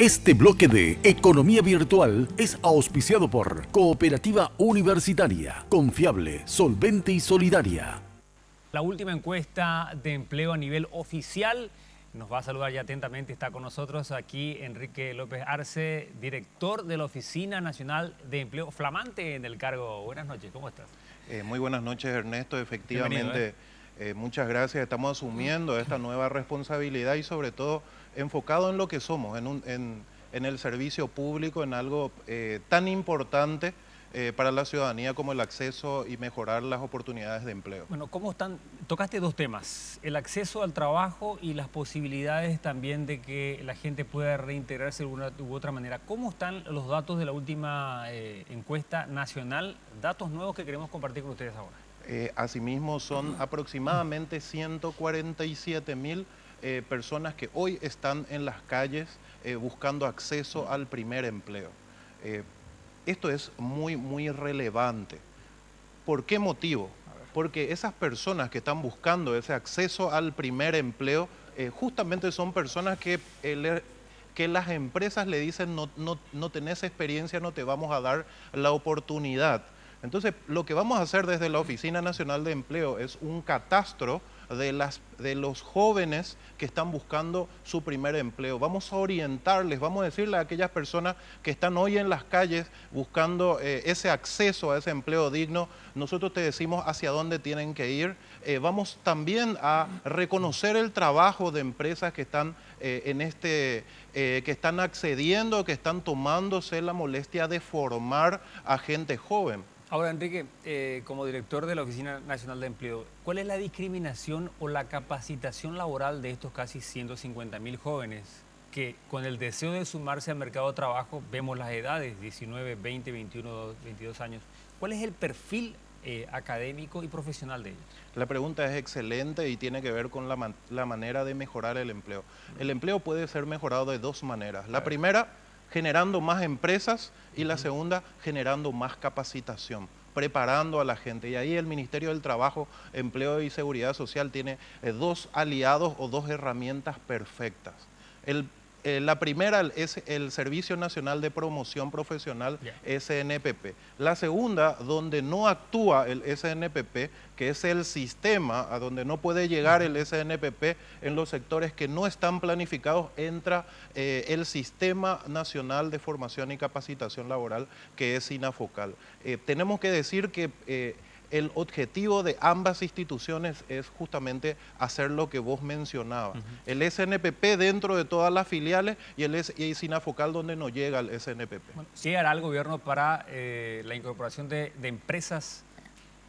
Este bloque de Economía Virtual es auspiciado por Cooperativa Universitaria, confiable, solvente y solidaria. La última encuesta de empleo a nivel oficial nos va a saludar ya atentamente. Está con nosotros aquí Enrique López Arce, director de la Oficina Nacional de Empleo, flamante en el cargo. Buenas noches, ¿cómo estás? Muy buenas noches, Ernesto. Efectivamente, muchas gracias. Estamos asumiendo esta nueva responsabilidad y sobre todo enfocado en lo que somos, en el servicio público, en algo tan importante para la ciudadanía como el acceso y mejorar las oportunidades de empleo. Bueno, ¿cómo están? Tocaste dos temas, el acceso al trabajo y las posibilidades también de que la gente pueda reintegrarse de alguna u otra manera. ¿Cómo están los datos de la última encuesta nacional? Datos nuevos que queremos compartir con ustedes ahora. Asimismo, son aproximadamente 147.000 personas que hoy están en las calles buscando acceso al primer empleo. Esto es muy relevante. ¿Por qué motivo? Porque esas personas que están buscando ese acceso al primer empleo, justamente son personas que las empresas le dicen no tenés experiencia, no te vamos a dar la oportunidad. Entonces, lo que vamos a hacer desde la Oficina Nacional de Empleo es un catastro de los jóvenes que están buscando su primer empleo. Vamos a orientarles, vamos a decirle a aquellas personas que están hoy en las calles buscando ese acceso a ese empleo digno, nosotros te decimos hacia dónde tienen que ir. Vamos también a reconocer el trabajo de empresas que están que están accediendo, que están tomándose la molestia de formar a gente joven. Ahora, Enrique, como director de la Oficina Nacional de Empleo, ¿cuál es la discriminación o la capacitación laboral de estos casi 150.000 jóvenes que con el deseo de sumarse al mercado de trabajo, vemos las edades, 19, 20, 21, 22 años? ¿Cuál es el perfil académico y profesional de ellos? La pregunta es excelente y tiene que ver con la manera de mejorar el empleo. El empleo puede ser mejorado de dos maneras. La primera, generando más empresas, y la segunda, generando más capacitación, preparando a la gente. Y ahí el Ministerio del Trabajo, Empleo y Seguridad Social tiene dos aliados o dos herramientas perfectas. La primera es el Servicio Nacional de Promoción Profesional, SNPP. La segunda, donde no actúa el SNPP, que es el sistema a donde no puede llegar el SNPP en los sectores que no están planificados, entra el Sistema Nacional de Formación y Capacitación Laboral, que es SINAFOCAL. Tenemos que decir que el objetivo de ambas instituciones es justamente hacer lo que vos mencionabas. El SNPP dentro de todas las filiales y el SINAFOCAL donde no llega el SNPP. Bueno, ¿sí hará el gobierno para la incorporación de empresas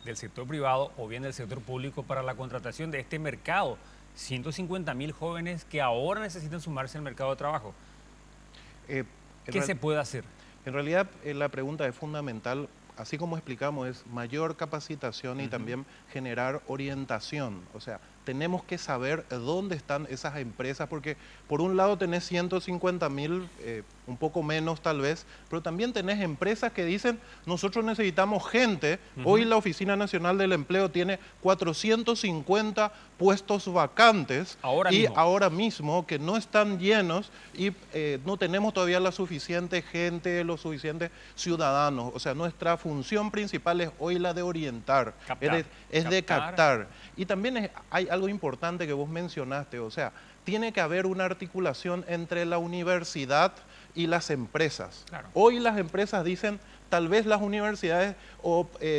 del sector privado o bien del sector público para la contratación de este mercado? 150.000 jóvenes que ahora necesitan sumarse al mercado de trabajo. ¿Qué se puede hacer? En realidad, la pregunta es fundamental. Así como explicamos, es mayor capacitación y también generar orientación. O sea, tenemos que saber dónde están esas empresas, porque por un lado tenés 150.000, un poco menos tal vez, pero también tenés empresas que dicen, nosotros necesitamos gente. Hoy la Oficina Nacional del Empleo tiene 450 puestos vacantes ahora mismo que no están llenos y no tenemos todavía la suficiente gente, los suficientes ciudadanos. O sea, nuestra función principal es hoy la de orientar, es de captar. Y también hay algo importante que vos mencionaste, o sea, tiene que haber una articulación entre la universidad y las empresas. Claro. Hoy las empresas dicen, tal vez las universidades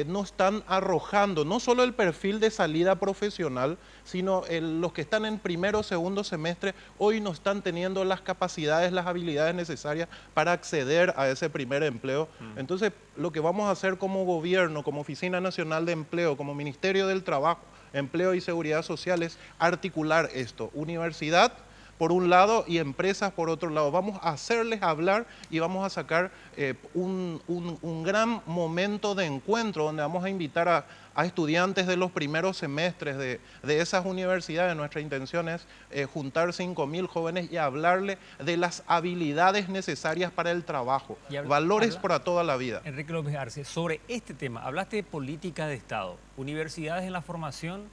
no están arrojando no solo el perfil de salida profesional, sino los que están en primero o segundo semestre, hoy no están teniendo las capacidades, las habilidades necesarias para acceder a ese primer empleo. Entonces, lo que vamos a hacer como gobierno, como Oficina Nacional de Empleo, como Ministerio del Trabajo, Empleo y Seguridad Social es articular esto. Universidad por un lado y empresas por otro lado. Vamos a hacerles hablar y vamos a sacar un gran momento de encuentro donde vamos a invitar a estudiantes de los primeros semestres de esas universidades. Nuestra intención es juntar 5.000 jóvenes y hablarles de las habilidades necesarias para el trabajo, valores para toda la vida. Enrique López Arce, sobre este tema, hablaste de política de Estado, universidades en la formación,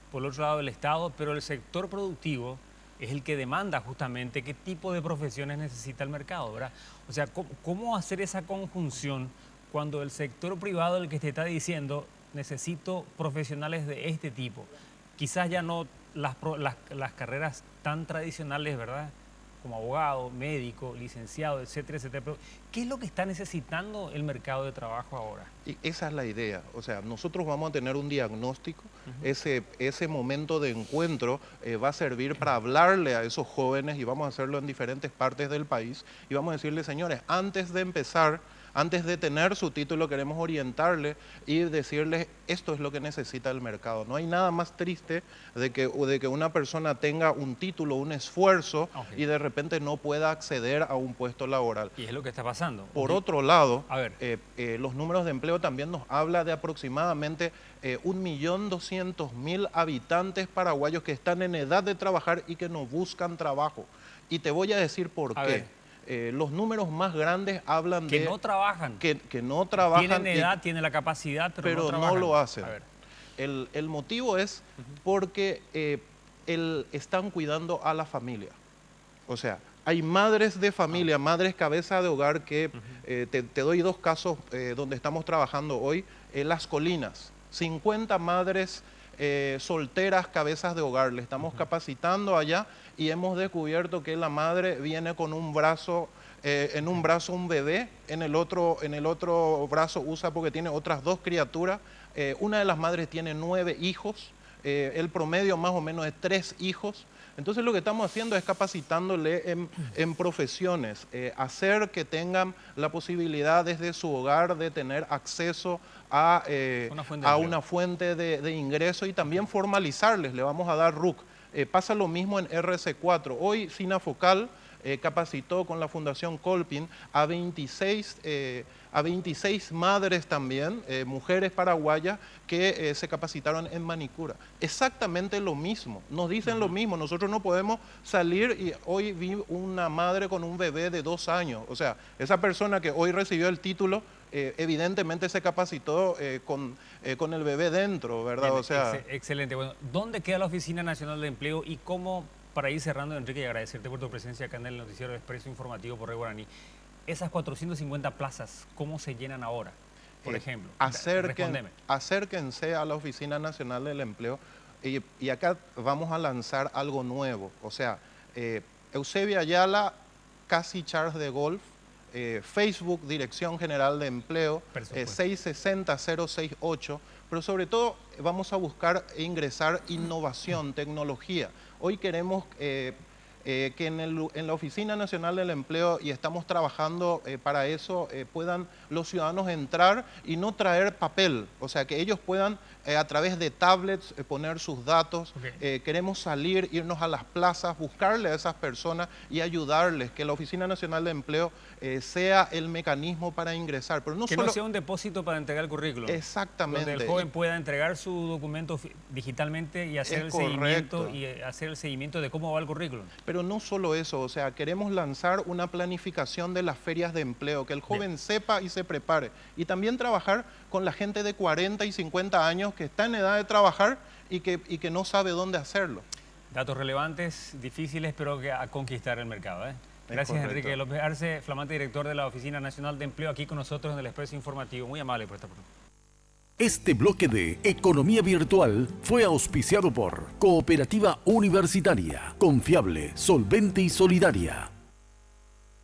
por el otro lado del Estado, pero el sector productivo es el que demanda justamente qué tipo de profesiones necesita el mercado, ¿verdad? O sea, ¿cómo hacer esa conjunción cuando el sector privado el que te está diciendo necesito profesionales de este tipo? Quizás ya no las carreras tan tradicionales, ¿verdad? Como abogado, médico, licenciado, etcétera, etcétera. Pero, ¿qué es lo que está necesitando el mercado de trabajo ahora? Y esa es la idea. O sea, nosotros vamos a tener un diagnóstico. Ese momento de encuentro va a servir para hablarle a esos jóvenes y vamos a hacerlo en diferentes partes del país. Y vamos a decirle, señores, antes de empezar, antes de tener su título, queremos orientarle y decirles esto es lo que necesita el mercado. No hay nada más triste de que una persona tenga un título, un esfuerzo y de repente no pueda acceder a un puesto laboral. Y es lo que está pasando. Por otro lado, a ver. Los números de empleo también nos habla de aproximadamente 1.200.000 habitantes paraguayos que están en edad de trabajar y que no buscan trabajo. Y te voy a decir por qué. Los números más grandes hablan que de... no trabajan. Que no trabajan. Tienen edad, tienen la capacidad, pero no lo hacen. El motivo es porque están cuidando a la familia. O sea, hay madres de familia, madres cabeza de hogar que, te doy dos casos donde estamos trabajando hoy, Las Colinas, 50 madres solteras cabezas de hogar, le estamos capacitando allá y hemos descubierto que la madre viene con un brazo, en un brazo un bebé, en el otro brazo usa porque tiene otras 2 criaturas, una de las madres tiene 9 hijos, el promedio más o menos es 3 hijos. Entonces lo que estamos haciendo es capacitándole en profesiones, hacer que tengan la posibilidad desde su hogar de tener acceso a una fuente de ingreso y también formalizarles, le vamos a dar RUC. Pasa lo mismo en RC4. Hoy Sinafocal capacitó con la Fundación Colpin a 26 madres también, mujeres paraguayas que se capacitaron en manicura. Exactamente lo mismo, nos dicen lo mismo, nosotros no podemos salir y hoy vi una madre con un bebé de 2 años, o sea, esa persona que hoy recibió el título evidentemente se capacitó con el bebé dentro, ¿verdad? Bien, o sea, excelente. Bueno, ¿dónde queda la Oficina Nacional de Empleo y cómo, para ir cerrando, Enrique, y agradecerte por tu presencia acá en el noticiero de Expreso Informativo por Rey Guaraní, esas 450 plazas, ¿cómo se llenan ahora, por ejemplo? Acérquense a la Oficina Nacional del Empleo y acá vamos a lanzar algo nuevo. O sea, Eusebia Ayala, casi Charles de Golf, Facebook, Dirección General de Empleo, 660-068, pero sobre todo vamos a buscar ingresar innovación, tecnología. Hoy queremos que en la Oficina Nacional del Empleo, y estamos trabajando para eso, puedan los ciudadanos entrar y no traer papel, o sea, que ellos puedan a través de tablets poner sus datos. Queremos salir, irnos a las plazas, buscarle a esas personas y ayudarles, que la Oficina Nacional de Empleo sea el mecanismo para ingresar. Pero no sea un depósito para entregar el currículum. Exactamente. Donde el joven pueda entregar su documento digitalmente y hacer el seguimiento de cómo va el currículum. Pero no solo eso, o sea, queremos lanzar una planificación de las ferias de empleo, que el joven sepa y se prepare. Y también trabajar con la gente de 40 y 50 años que está en edad de trabajar y que no sabe dónde hacerlo. Datos relevantes, difíciles, pero que a conquistar el mercado. Gracias, Enrique López Arce, flamante director de la Oficina Nacional de Empleo, aquí con nosotros en el Expreso Informativo. Muy amable por esta pregunta. Este bloque de Economía Virtual fue auspiciado por Cooperativa Universitaria, confiable, solvente y solidaria.